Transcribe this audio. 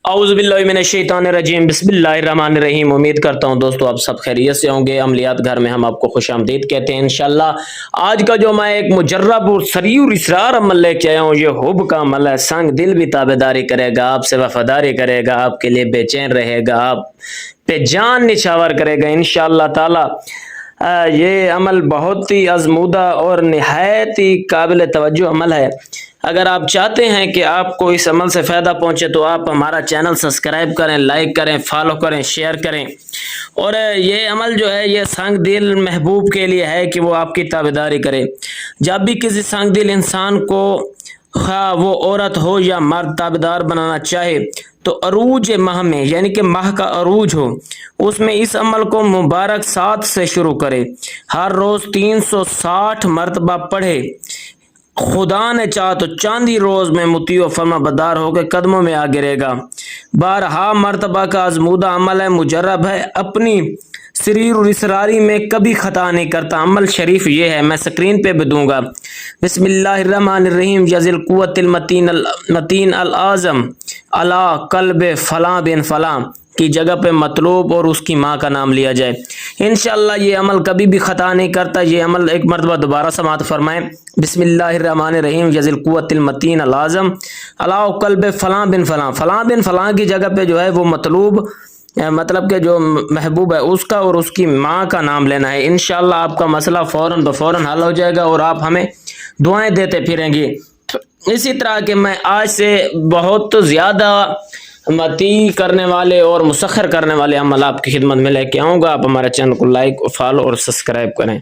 औज़ुबिल्लाहिमिनश्शैतानिर्रजीम बिस्मिल्लाहिर्रहमानिर्रहीम। उम्मीद करता हूँ दोस्तों आप सब खैरियत से होंगे। अमलियात घर में हम आपको खुश आमदीद कहते हैं इंशाल्लाह। आज का जो मैं एक मुजर्रब और सरी और इसरार अमल लेके आया हूँ, ये हुब का अमल है। संग दिल भी ताबेदारी करेगा, आपसे वफादारी करेगा, आपके लिए बेचैन रहेगा, आप पे जान निछावर करेगा इंशाल्लाह ताला। ये अमल बहुत ही आजमूदा और निहायत ही काबिल तवज्जो अमल है। अगर आप चाहते हैं कि आपको इस अमल से फ़ायदा पहुंचे तो आप हमारा चैनल सब्सक्राइब करें, लाइक करें, फॉलो करें, शेयर करें। और ये अमल जो है ये संग दिल महबूब के लिए है कि वो आपकी ताबेदारी करे। जब भी किसी संग दिल इंसान को, हाँ वो औरत हो या मर्द, ताबेदार बनाना चाहे तो अरूज माह में, यानी कि माह का अरूज हो, उसमें इस अमल को मुबारक 7 से शुरू करे। हर रोज़ 360 मरतबा पढ़े। खुदा ने चाहा तो चांदी रोज में मुती व फर्मा बदार होकर कदमों में आ गिरेगा। बारहा मरतबा का आजमूदा अमल है, मुजर्रब है, अपनी सरीर और इसरारी में कभी खता नहीं करता। अमल शरीफ ये है, मैं स्क्रीन पे भी दूंगा। बिस्मिल्लाहिर्रहमानिर्रहीम। यज़िल कुव्वतिल मतीन अल आज़म अला कल्ब फलां बिन फलां की जगह पे मतलूब और उसकी माँ का नाम लिया जाए। इंशाअल्लाह ये अमल कभी भी ख़ता नहीं करता। ये अमल एक मरतबा दोबारा समात फरमाएं। बिस्मिल्लाहिर्रहमानिर्रहीम। यज़िल कुव्वतिल मतीन अल आज़म अला कल्ब फलां बिन फलां, फलां बिन फलां की जगह पे जो है वो मतलूब मतलब के जो महबूब है उसका और उसकी माँ का नाम लेना है। इंशाअल्लाह आपका मसला फ़ौरन बफ़ौरन हल हो जाएगा और आप हमें दुआएं देते फिरेंगे। इसी तरह के मैं आज से बहुत ज़्यादा मती करने वाले और मुसख्खर करने वाले अमल आपकी खिदमत में लेके आऊँगा। आप हमारे चैनल को लाइक, फॉलो और सब्सक्राइब करें।